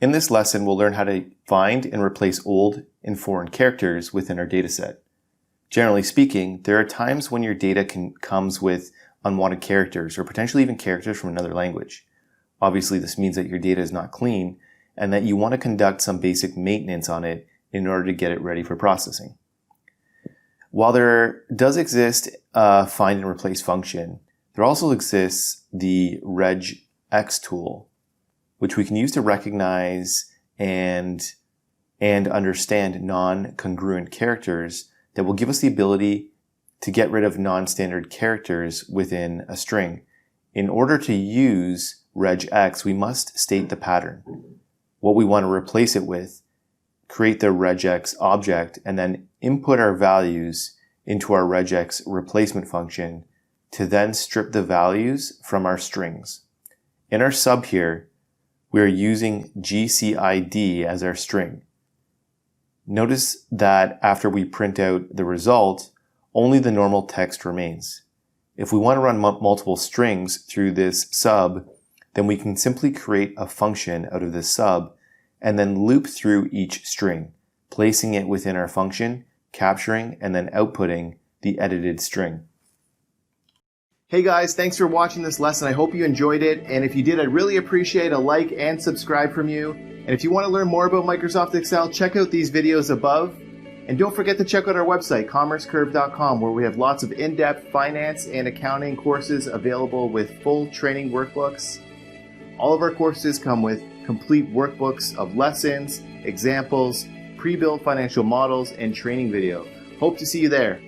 In this lesson, we'll learn how to find and replace old and foreign characters within our dataset. Generally speaking, there are times when your data comes with unwanted characters or potentially even characters from another language. Obviously, this means that your data is not clean and that you want to conduct some basic maintenance on it in order to get it ready for processing. While there does exist a find and replace function, there also exists the Regex tool, which we can use to recognize and understand non-congruent characters that will give us the ability to get rid of non-standard characters within a string. In order to use regex, we must state the pattern, what we want to replace it with, create the regex object, and then input our values into our regex replacement function to then strip the values from our strings. In our sub here, we are using GCID as our string. Notice that after we print out the result, only the normal text remains. If we want to run multiple strings through this sub, then we can simply create a function out of this sub and then loop through each string, placing it within our function, capturing and then outputting the edited string. Hey guys, thanks for watching this lesson. I hope you enjoyed it. And if you did, I'd really appreciate a like and subscribe from you. And if you want to learn more about Microsoft Excel, check out these videos above. And don't forget to check out our website, commercecurve.com, where we have lots of in-depth finance and accounting courses available with full training workbooks. All of our courses come with complete workbooks of lessons, examples, pre-built financial models, and training video. Hope to see you there.